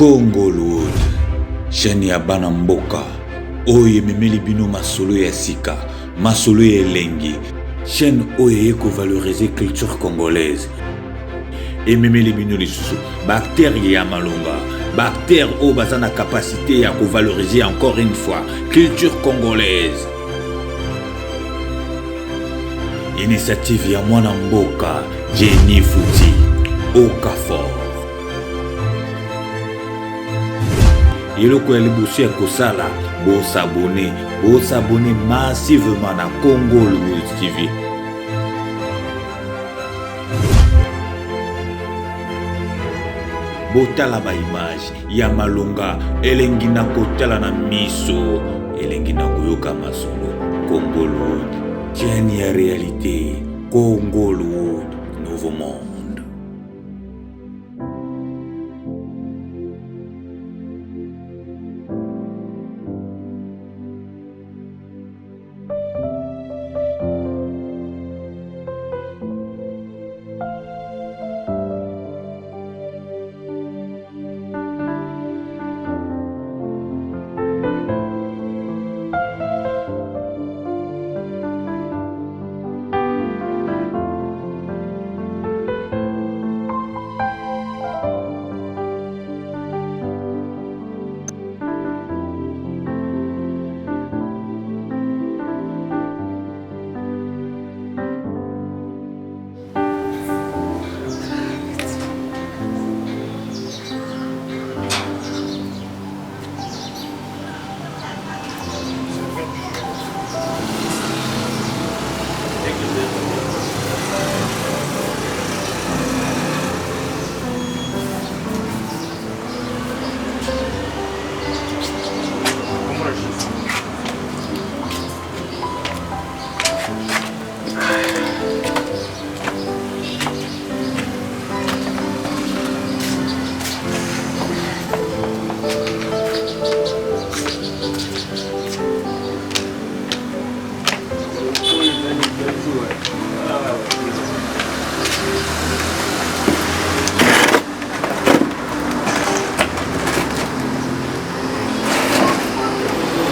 Congolwood, chaîne ya bana mboka oyo ememeli bino masolo ya sika, masolo ya elengi, chaîne oyo valoriser culture congolaise. Ememeli bino lisusu bactérie ya malonga, bactère oyo baza na capacité ya valoriser encore une fois culture congolaise. Initiative ya mwana mboka Jenny Futi Okafor. Eloko ya liboso ya kosala, bosabone massivement na Congolwood TV. Botala ba image ya malonga elengi na kotala na miso, elengi na koyoka masolo. Congolwood, chaîne ya réalité. Congolwood, nouveau monde.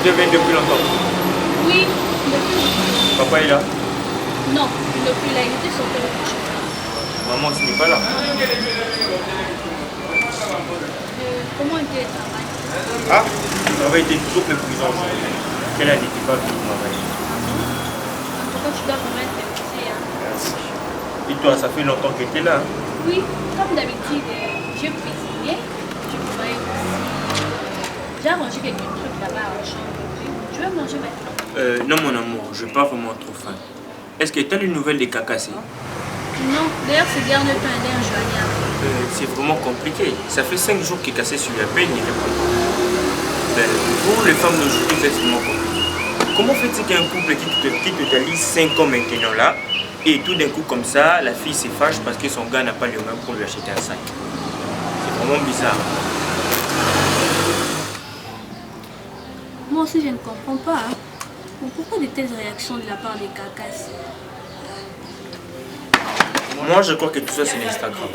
Tu viens depuis longtemps? Oui, depuis. Papa est là? Non, depuis là, il était sorti. Maman, tu n'es pas là? Comment était le travail? Ah, le travail était toujours épuisant. Quelle année n'était pas venu travailler? En tout cas, tu dois vraiment être épuisé. Merci. Et toi, ça fait longtemps que tu es là? Oui, comme d'habitude, j'ai cuisiné, je travaille aussi. J'ai arrangé quelques trucs là-bas à la chambre. Tu veux manger maintenant? Non, mon amour, je n'ai pas vraiment trop faim. Est-ce que tu as des nouvelles des cacassés? Non, d'ailleurs, c'est dernier pain injoignable. C'est vraiment compliqué. Ça fait 5 jours qu'il est cassé sur la peine, il répond pas. Pour les femmes d'aujourd'hui, c'est vraiment compliqué. Comment fait-il qu'un couple qui totalise 5 ans maintenant là, et tout d'un coup comme ça, la fille se fâche parce que son gars n'a pas le même pour lui acheter un sac? C'est vraiment bizarre. Moi aussi, je ne comprends pas. Hein. Pourquoi de telles réactions de la part des cacasses? Moi, je crois que tout ça, c'est l'Instagram.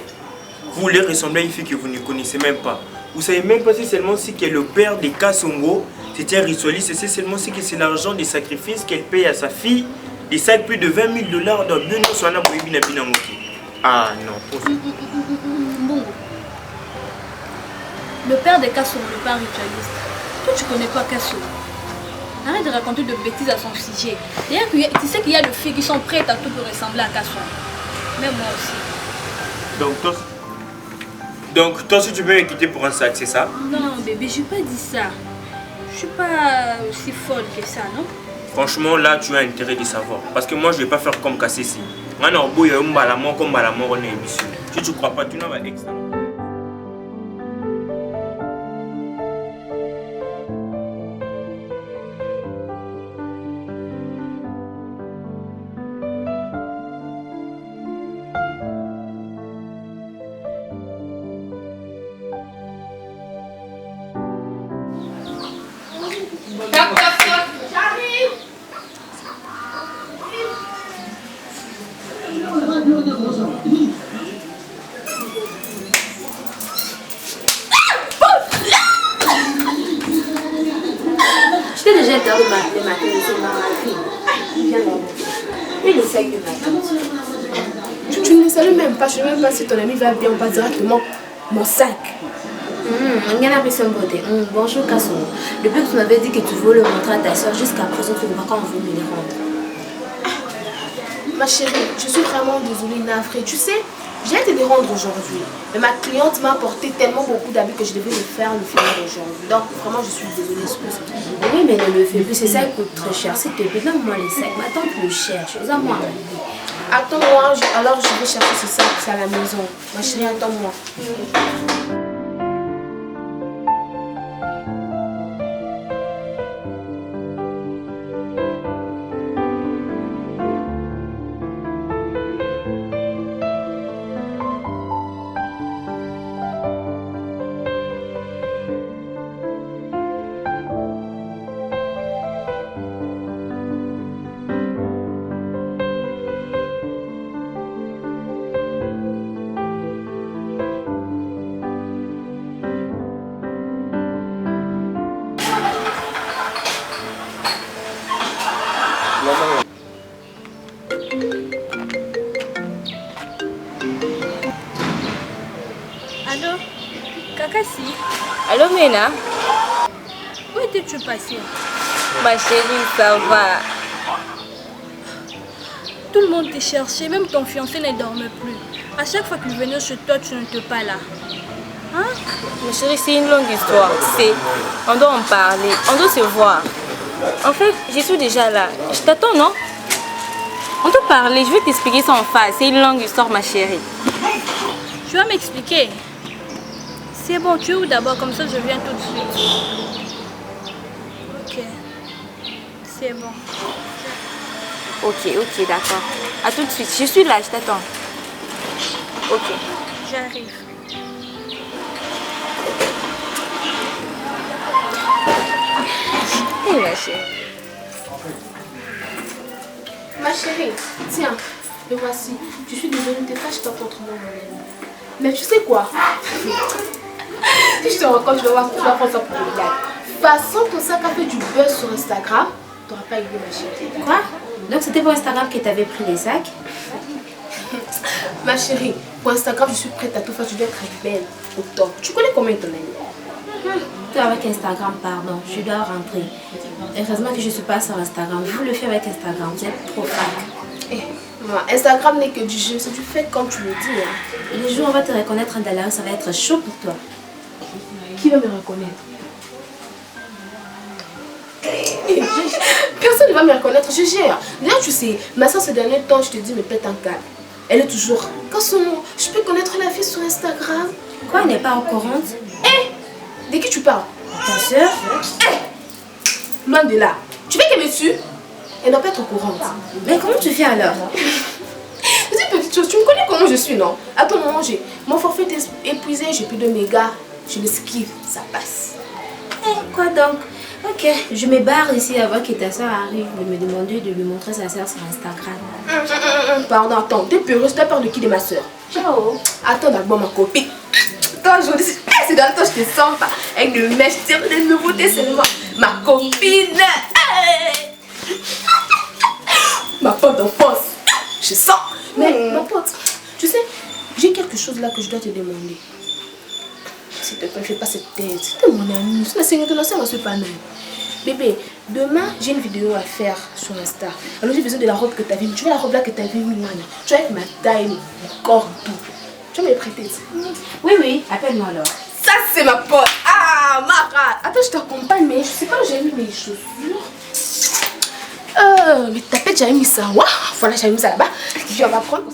Vous voulez ressembler à une fille que vous ne connaissez même pas. Vous savez même pas si seulement si que le père de Kassongo, c'était un ritualiste, et c'est seulement si que c'est l'argent des sacrifices qu'elle paye à sa fille, des sacs plus de 20 000 $, dans Biono Swana Boibina Binamoki. Ah non, Bon. Le père de Kassongo, le père ritualiste. Toi, tu connais pas Kassongo. Arrête de raconter de bêtises à son sujet. D'ailleurs, tu sais qu'il y a des filles qui sont prêtes à tout pour ressembler à Kassongo. Même moi aussi. Donc toi, si tu veux me quitter pour un sac, c'est ça? Non, bébé, je n'ai pas dit ça. Je suis pas aussi folle que ça, non? Franchement, là, tu as intérêt de savoir. Parce que moi, je ne vais pas faire comme Kassessi. Si tu ne crois pas, tu n'as pas extra. vient de m'appeler ma fille, c'est ma fille. Viens dans mon dos. Il essaye de m'attendre. Tu ne le salues même pas, je ne sais même pas si ton ami va bien ou pas directement mon sac. Bonjour Kassomo. Depuis que tu m'avais dit que tu voulais le montrer à ta soeur, jusqu'à présent tu ne vas pas envie de me les rendre. Ma chérie, je suis vraiment désolée, navrée. Tu sais, j'ai été les rendre aujourd'hui. Mais ma cliente m'a apporté tellement beaucoup d'habits que je devais le faire finir aujourd'hui. Donc vraiment, je suis désolée. Oui, mais ne le fais plus, c'est ça qui coûte très cher. S'il te plaît, donne-moi les sacs. Ma tante le cherche. Donne-moi un bébé. Attends-moi, alors je vais chercher ce sac à la maison. Ma chérie, attends-moi. Allô, Kakassi? Allô Mena? Où étais-tu passée? Ma chérie, ça va. Tout le monde te cherchait, même ton fiancé ne dormait plus. À chaque fois qu'il venait chez toi, tu n'étais pas là. Hein? Ma chérie, c'est une longue histoire. On doit en parler, on doit se voir. En fait, je suis déjà là. Je t'attends, non? On doit parler, je vais t'expliquer ça en face. C'est une longue histoire, ma chérie. Tu vas m'expliquer? C'est bon, tu es où d'abord? Comme ça, je viens tout de suite. Ok. C'est bon. Ok, d'accord. À tout de suite. Je suis là, je t'attends. Ok. J'arrive. Oui, ma chérie. Ma chérie, tiens, le voici. Je suis désolée, ne te fâche pas contre moi, mon ami. Mais tu sais quoi? Si je te rencontre, tu vas prendre ça pour le blague. Façon, ton sac a fait du buzz sur Instagram. Tu n'auras pas aidé, ma chérie. Quoi? Donc c'était pour Instagram que tu avais pris les sacs? Ma chérie, pour Instagram, je suis prête à tout faire. Tu dois être belle au top. Tu connais combien ton ami? Toi avec Instagram, pardon, je dois rentrer. Heureusement que je ne suis pas sur Instagram. Vous le faites avec Instagram, vous êtes trop fan. Instagram n'est que du jeu, c'est du fait comme tu le dis. Hein. Le jour où on va te reconnaître en Dallas, ça va être chaud pour toi. Qui va me reconnaître? Personne ne va me reconnaître, je gère. D'ailleurs, tu sais, ma soeur, ces derniers temps, je te dis, mais pète un câble. Elle est toujours. Kassomo, je peux connaître la fille sur Instagram? Quoi, elle n'est pas au courant? De qui tu parles? Ta soeur? Loin de là. Tu veux qu'elle me tue? Elle ne doit pas être au courant. Mais comment tu fais alors? C'est une petite chose, tu me connais comment je suis, non? Attends, manger. Mon forfait est épuisé, j'ai plus de mégas. Je l'esquive, ça passe. Quoi donc? Ok, je me barre ici avant que ta soeur arrive de me demander de lui montrer sa soeur sur Instagram. Pardon, attends, t'es peureuse, t'as peur de qui? De ma soeur? Ciao. Attends d'abord ma copine. Toi, aujourd'hui, c'est dans le temps, je te sens pas. Avec le mèche, des nouveautés seulement. Ma copine. Ma pote d'enfance. Je sens. Mais ma pote, tu sais, j'ai quelque chose là que je dois te demander. S'il te plaît, fais pas cette tête. C'était mon ami. C'est la seigneur de l'ancien, c'est pas même. Bébé, demain, j'ai une vidéo à faire sur Insta. Alors j'ai besoin de la robe que tu as vue. Tu vois la robe là que tu as vue, tu vois, avec ma taille, mon corps, tout. Tu vas me les prêter? Oui, appelle-moi alors. Ça, c'est ma pote. Ah, Mara. Attends, je t'accompagne, mais je sais pas où j'ai mis mes chaussures. Mais ta tête, j'avais mis ça. Ouah, voilà, j'avais mis ça là-bas. Je vais la prendre.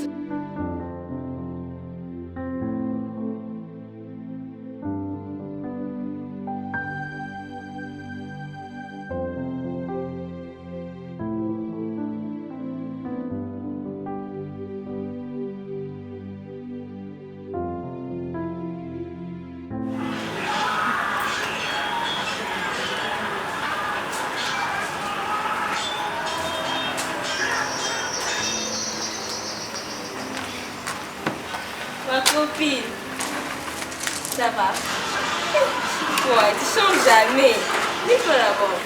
Ma copine, ça va? Quoi, tu changes jamais. Dis-toi d'abord.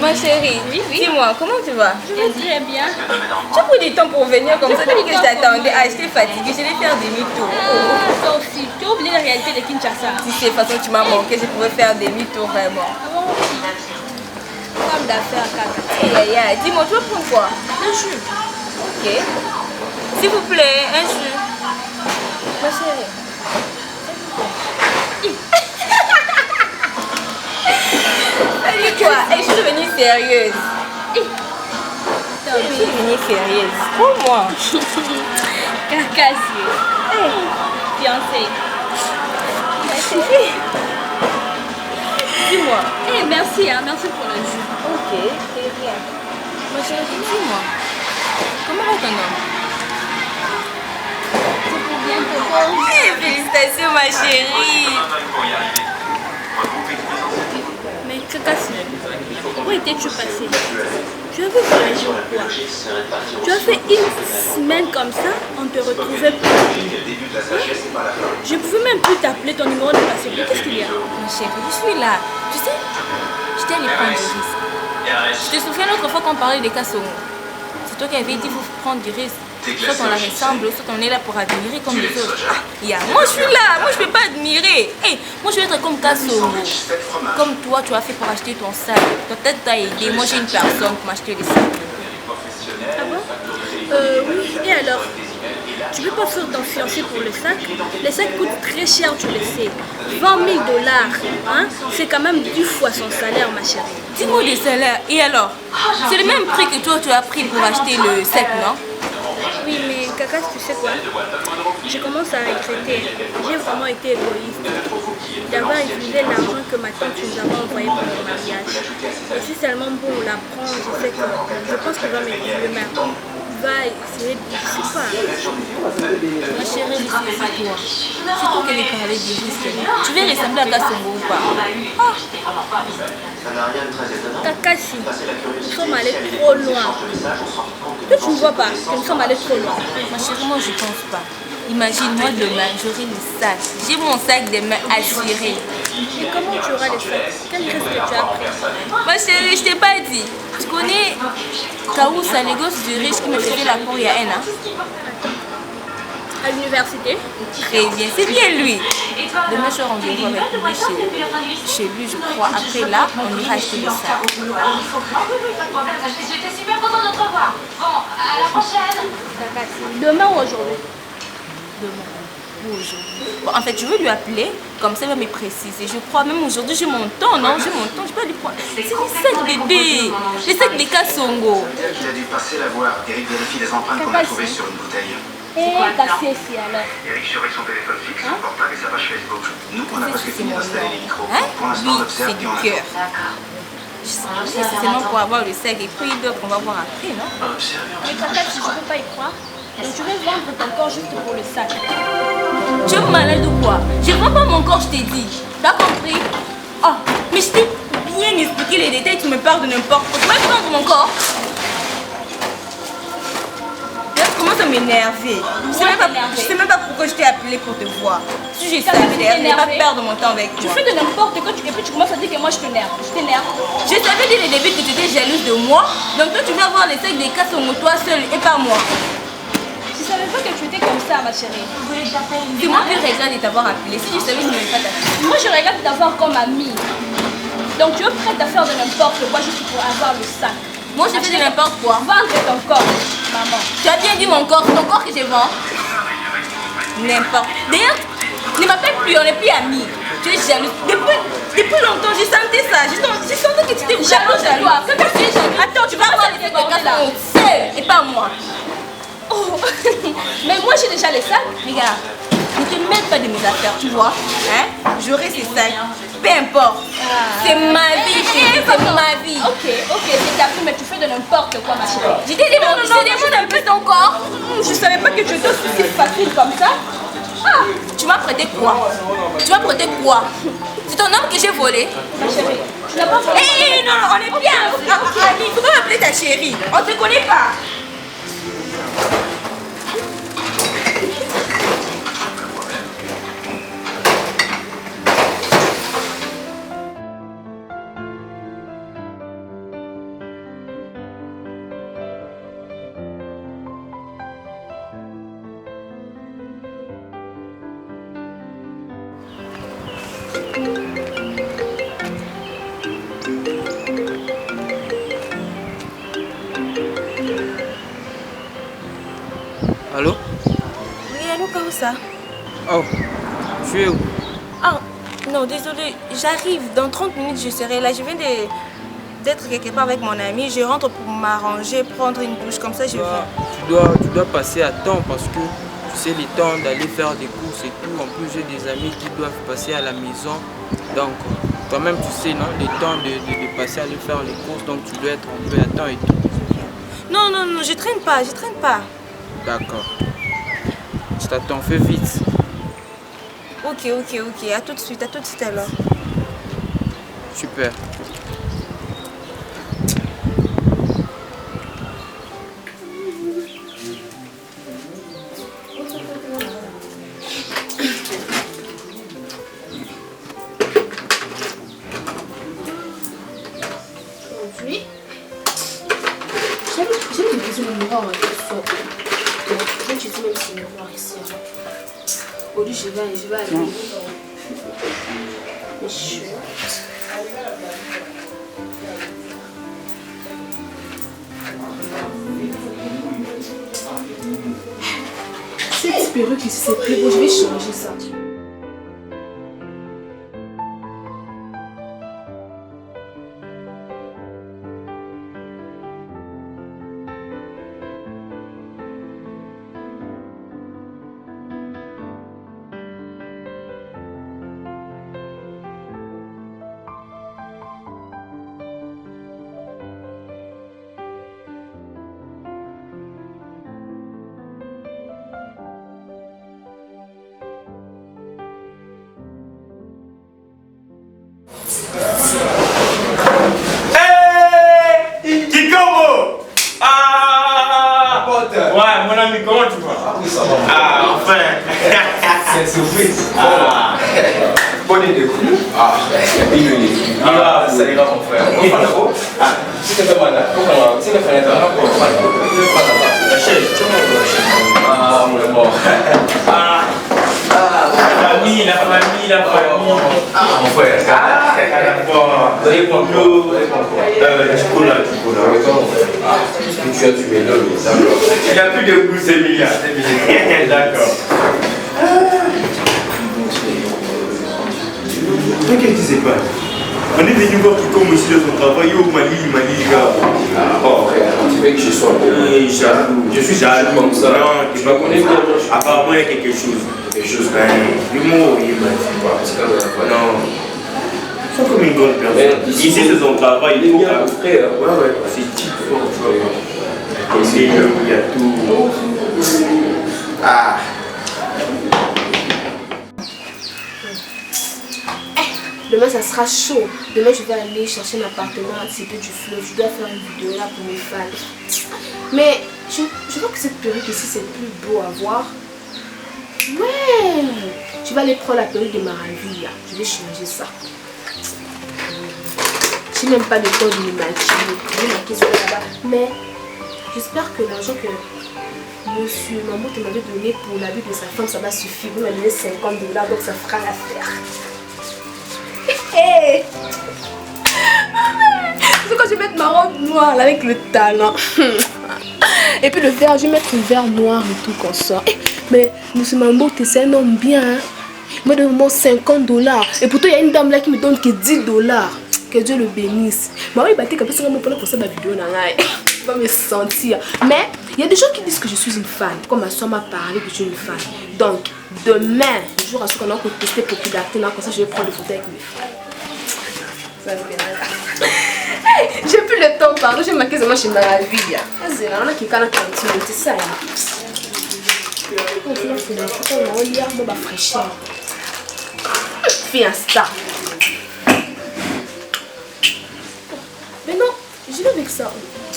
Ma chérie, Oui. dis-moi, comment tu vas? Je vais très bien. Tu as pris du temps pour venir comme ça, depuis que je t'attendais. Ah, j'étais fatiguée, je vais faire demi-tour. Ah, toi aussi. Tu as oublié la réalité de Kinshasa. Si c'est de toute façon tu m'as manqué, je pourrais faire demi-tour vraiment. Femme d'affaires, Kaka. Aïe, aïe, aïe. Dis-moi, tu vas prendre quoi? Un jus. Ok. S'il vous plaît, un jus. Ma chérie. Salut quoi? Je suis devenue sérieuse. Je suis devenue sérieuse. Prends-moi. Cacassier. Fiancé. Dis-moi. Merci, hein. Merci pour le jus. Ok, c'est bien. Ma chérie, dis-moi. Comment va ton homme? C'est pour bientôt. Félicitations ma chérie. Mais Cacassier, où étais-tu passé? Tu avais voyagé ou quoi? Tu as fait une semaine comme ça, on te retrouvait plus. Je ne pouvais même plus t'appeler ton numéro de passé. Qu'est-ce qu'il y a? Ma chérie, je suis là. Tu sais, j'étais allée prendre des risques. Je te souviens l'autre fois qu'on parlait des Kassongo. C'est toi qui avais dit qu'il faut prendre du risque. Soit on la ressemble, soit on est là pour admirer comme les autres. Moi je suis là, moi je ne peux pas admirer. Moi je veux être comme Kassongo. Comme toi tu as fait pour acheter ton sac. Peut-être t'as aidé, moi j'ai une personne pour m'acheter les sacs. Ah bon? Oui, et alors? Tu ne peux pas faire ton fiancé pour le sac? Les sacs coûtent très cher, tu le sais. 20 000 $, hein? C'est quand même 10 fois son salaire, ma chérie. Dis-moi des salaires, et alors? C'est le même prix que toi tu as pris pour acheter le sac, non? Oui, mais Caca, tu sais quoi? Je commence à regretter. J'ai vraiment été égoïste d'avoir utilisé l'argent que ma tante nous avait envoyé pour le mariage. Et si seulement bon, on la prend, je pense qu'il va m'aider demain. Il va essayer de... Je sais pas. Ma chérie, c'est toi. C'est toi qui allais parler des risques. Tu veux ressembler à Kassongo ou pas? Kakashi, nous sommes allés trop loin. Toi, tu ne vois pas que nous sommes allés trop loin. Ma chérie, moi je pense pas. Imagine, moi demain, j'aurai le sac. J'ai mon sac demain assuré. Et comment tu auras les sacs? Quel risque tu as pris? Ma chérie, je t'ai pas dit. Tu connais Kaoussa, les gosses du riche qui me faisait la cour il y a un an? À l'université? Très bien, c'est bien lui. Demain, je serai rendez-vous avec lui chez lui, je crois. Après là, on ira acheter le sac. J'étais super contente de te revoir. Bon, à la prochaine. Demain ou aujourd'hui? Demain ou aujourd'hui. Bon, en fait, je veux lui appeler, comme ça il va me préciser. Je crois même aujourd'hui, j'ai mon temps, non? J'ai mon temps, je peux lui prendre. C'est les sacs bébés, les sacs des Kassongo. Tu as dû passer la voir. Eric vérifie les empreintes qu'on a trouvées sur une bouteille. Cassé ici alors. Eric surveille son téléphone fixe, son portable et sa page Facebook. Nous, on a presque C'est fini mon d'installer les micros. Hein? Pour l'instant, on Oui, observe c'est et on du cœur. attend. C'est seulement pour avoir le sac et puis d'autres qu'on va voir après, non? Mais Caca, si je ne peux pas y croire, donc tu vais vendre ton corps juste pour le sac. Tu es malade ou quoi? Je ne vends pas mon corps, je t'ai dit. T'as compris? Oh, mais je t'ai bien expliqué les détails, tu me parles de n'importe quoi. Tu vas vendre mon corps? Tu commences à m'énerver. Je sais même pas pourquoi je t'ai appelé pour te voir. Si je savais, d'ailleurs, je ne vais pas perdre mon temps avec Tu toi. fais de n'importe quoi et puis tu commences à dire que moi je t'énerve. Je t'énerve. Je savais dès le début que tu étais jalouse de moi. Donc toi, tu vas avoir les sacs des Kassongo toi seule et pas moi. Je savais pas que tu étais comme ça, ma chérie. C'est moi qui regrette de t'avoir appelé. Si je savais, je ne vais pas t'appeler. Moi je regrette de t'avoir comme amie. Donc tu es prête à faire de n'importe quoi juste pour avoir le sac. Moi, je fais de n'importe quoi. Vendre ton corps, maman. Tu as bien dit mon corps, c'est ton corps que je vends. N'importe. D'ailleurs, ne m'appelle plus, on n'est plus amis. Tu es jalouse. Depuis longtemps, j'ai senti ça. J'ai senti que tu étais jalouse de toi. Que tu es jalouse. Attends, tu vas voir les sacs de Kassongo seul et pas moi. Oh. Mais moi j'ai déjà les sacs. Regarde, ne te mêle pas de mes affaires, tu vois. Hein? J'aurai ces sacs. Peu importe. C'est ma vie, chérie, c'est ma vie. Ok, c'est ta vie, mais tu fais de n'importe quoi, ma chérie. Je t'ai demandé un peu ton corps. Je savais pas que tu étais aussi facile comme ça. Ah, tu m'as prêté quoi? Tu m'as prêté quoi? C'est ton homme que j'ai volé? Ma chérie, tu n'as pas volé. Hé, non, on est bien. Il faut pas m'appeler ta chérie. On ne te connaît pas. Allô? Oui, allô, Kaoussa. Oh, tu es où? Ah, non, désolé, j'arrive. Dans 30 minutes, je serai là. Je viens d'être quelque part avec mon ami. Je rentre pour m'arranger, prendre une douche. Comme ça, je viens. Tu dois passer à temps parce que tu sais, le temps d'aller faire des courses et tout. En plus, j'ai des amis qui doivent passer à la maison. Donc, toi-même, tu sais, non? Le temps de passer à aller faire les courses. Donc, tu dois être un peu à temps et tout. Non, non, non, je traîne pas, je traîne pas. D'accord. Je t'attends, fais vite. Ok, ok, ok. À tout de suite alors. Super. Aujourd'hui, j'aime utiliser le miroir en quelque sorte. Donc, je vais utiliser même ce miroir ici. Aujourd'hui, je vais aller dans mes cheveux. Cette perruque ici, c'est très beau. Je vais changer ça. Ouais, mon ami, comment tu vas? Ah oui, ça va. Ah, enfin. C'est une surprise. Ah. Bonne idée. Ah, bienvenue. Ah, ça ira mon frère. On va là-haut. Ah, si tu fais mal là, si tu fais mal là, on va là-bas. La chaise, tu vois la chaise. Ah, mon amour. Ah. La famille. Ah, mon frère. Vous allez prendre l'eau. Tu peux là. Ah, tu as tué l'homme, d'accord. Il n'y a plus de goût, c'est Emilia. D'accord. Mais qu'est-ce qui se passe? On est venu voir qui comme ici de son travail au Mali, gars. Ah, bon, frère, tu veux que je sois jaloux. Je suis jaloux comme ça. Non, tu vas connaître. Apparemment, il y a quelque chose. Quelque chose. L'humour, il m'a dit. Non. Ils sont comme une grande personne. Ici, c'est son travail. Il faut bien frère. Ouais. C'est type fort, tu vois. Ici, il y a tout. Ah. Demain, ça sera chaud. Demain, je vais aller chercher un appartement à Cité du Fleuve. Je dois faire une vidéo là pour mes fans. Mais je vois que cette perruque ici, c'est plus beau à voir. Ouais. Je vais aller prendre la perruque de Maravilla. Je vais changer ça. Je n'ai même pas le temps de me maquiller. Je vais maquiller là-bas. Mais j'espère que l'argent que Monsieur Mamout m'avait donné pour l'habit de sa femme, ça va suffire. Il m'a donné 50 $, donc ça fera l'affaire. Hey. C'est quand je vais mettre ma robe noire là, avec le talent. Et puis le verre, je vais mettre un verre noir et tout comme ça. Mais Monsieur Mambo, c'est un homme bien. Hein? Il m'a donné 50 $. Et pourtant, il y a une dame là qui me donne que 10 $. Que Dieu le bénisse. Mais oui, bah, comme ça, pour ça, ma vidéo, je vais me sentir. Mais il y a des gens qui disent que je suis une fan. Comme ma soeur m'a parlé que je suis une fan. Donc, demain, le jour à ce qu'on a testé popularité, comme ça, je vais prendre des photos avec mes fans. Hey, j'ai plus le temps, pardon, j'ai marqué seulement chez Maravilla. C'est là, on a qui canne continuer, c'est ça. On va fraîcheur. Fais un star. Mais non, je vais avec ça.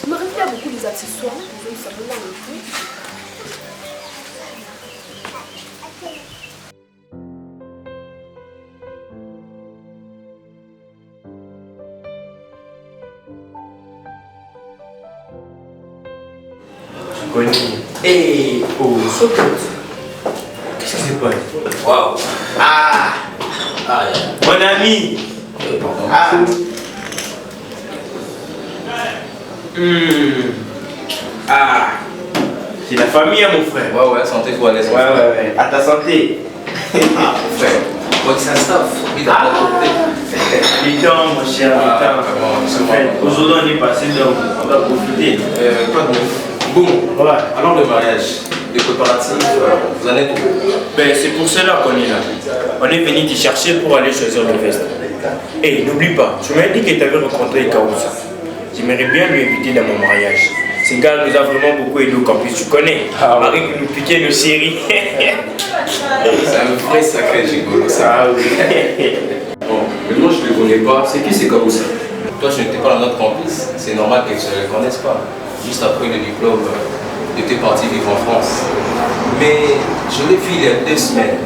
Maravilla a beaucoup des accessoires. Je vais simplement le faire. Hey, oh, so good. Qu'est-ce qui se passe? Waouh. Ah. Ah, mon ami. Ah. Ah. C'est la famille, hein, mon frère. Ouais, santé, toi, laisse. Ouais. À ta santé. Ah, mon frère. Quoi que ça staff. Il t'a pas compté. Les temps, mon cher, les temps. Aujourd'hui, on est passé, donc on va profiter. Quoi de neuf? Bon, alors le mariage, les préparatifs, vous en êtes où? Ben, c'est pour cela qu'on est là. On est venu te chercher pour aller choisir le veste. Et n'oublie pas, tu m'as dit que tu avais rencontré Kaoussa. J'aimerais bien lui inviter dans mon mariage. Ce gars nous a vraiment beaucoup aidé au campus, tu connais. Marie qui nous piquait nos séries. C'est un vrai sacré gigolo, ça. Bon, mais moi je ne le connais pas. C'est qui c'est Kaoussa? Toi, tu n'étais pas dans notre campus. C'est normal qu'ils ne se connaissent pas. Juste après le diplôme, tu étais parti vivre en France. Mais je l'ai vu il y a 2 semaines.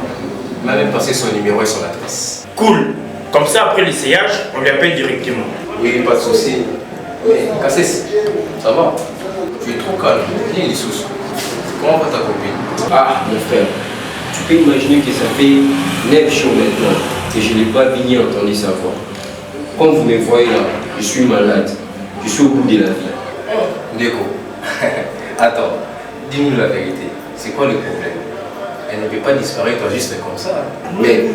Il m'a même passé son numéro et son adresse. Cool. Comme ça, après l'essayage, on lui appelle directement. Oui, pas de souci. Mais Cassis, ça va? Tu es trop calme. Viens les sous. Comment va ta copine? Ah, mon frère, tu peux imaginer que ça fait 9 jours maintenant que je n'ai pas ni entendu sa voix. Comme vous me voyez là, je suis malade. Je suis au bout de la vie. Déco, attends, dis-nous la vérité. C'est quoi le problème? Elle ne peut pas disparaître juste comme ça. Mais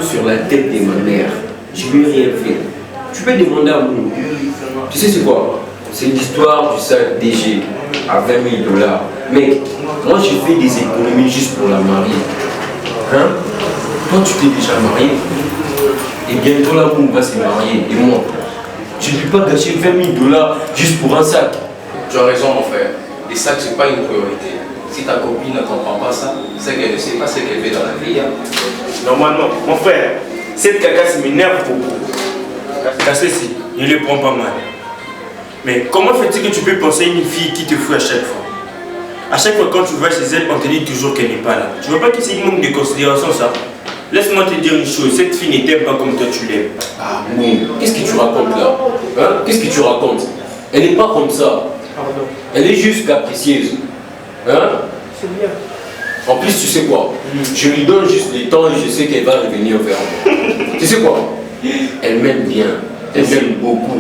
sur la tête de ma mère, je lui ai rien fait. Tu peux demander à moi. Tu sais c'est quoi? C'est l'histoire du sac DG à 20 000 $. Mec, moi j'ai fait des économies juste pour la marier. Hein? Toi tu t'es déjà marié. Et bientôt l'amour va se marier. Et moi, je ne vais pas gâcher 20 000 $ juste pour un sac. Tu as raison mon frère. Les sacs c'est pas une priorité. Si ta copine ne comprend pas ça, c'est qu'elle ne sait pas ce qu'elle fait dans la vie. Hein. Normalement, mon frère, cette cagasse m'énerve beaucoup. Cassez-ci, ne le prends pas mal. Mais comment fait-il que tu peux penser à une fille qui te fout à chaque fois? À chaque fois quand tu vas chez elle, on te dit toujours qu'elle n'est pas là. Tu vois pas que c'est une manque de considération ça? Laisse-moi te dire une chose, cette fille ne t'aime pas comme toi tu l'aimes. Ah bon, qu'est-ce que tu racontes là? Hein? Qu'est-ce que tu racontes? Elle n'est pas comme ça. Pardon. Elle est juste capricieuse. Hein? C'est bien. En plus, tu sais quoi? Je lui donne juste le temps et je sais qu'elle va revenir vers moi. Tu sais quoi? Elle m'aime bien. Elle m'aime beaucoup.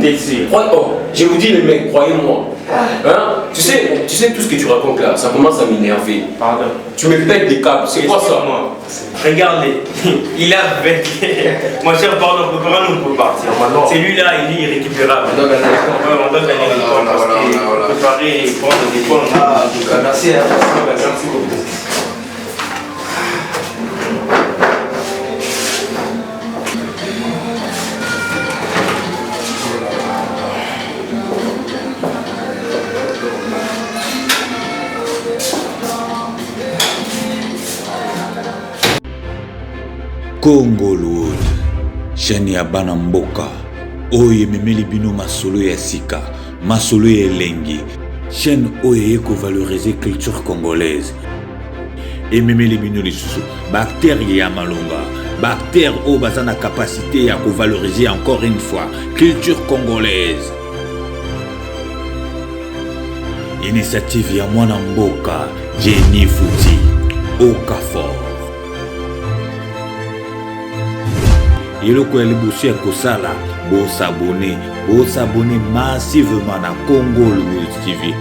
Oh, je vous dis les mecs, croyez-moi. Hein? Tu sais tout ce que tu racontes là, ça commence à m'énerver. Pardon. Tu me pètes des câbles, c'est quoi ça? Regardez, il a avec. Mon cher, pardon, préparons-nous pour partir. C'est lui-là, il est irrécupérable. On doit gagner le temps parce que préparer et prendre des points. Ah, en tout cas, merci. Merci beaucoup. Congolwood, chaîne ya bana mboka oyo ememeli bino masolo ya sika, masolo ya elengi, chaîne oyo ekovalorize culture congolaise. Ememeli bino lisusu bactère ya malonga, bactère oyo baza na capacité ya kovaloriser encore une fois culture congolaise. Initiative ya mwana mboka Jenny Fouti Okafor. Eloko ya liboso ya kosala, bosabone massivement na Congolwood TV.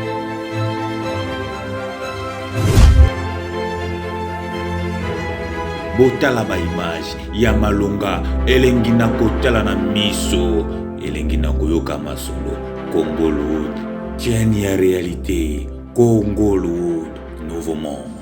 Botala ba image ya malonga elengi na kotala na miso, elengi na koyoka masolo. Congolwood, chaîne ya réalité. Congolwood, nouveau monde.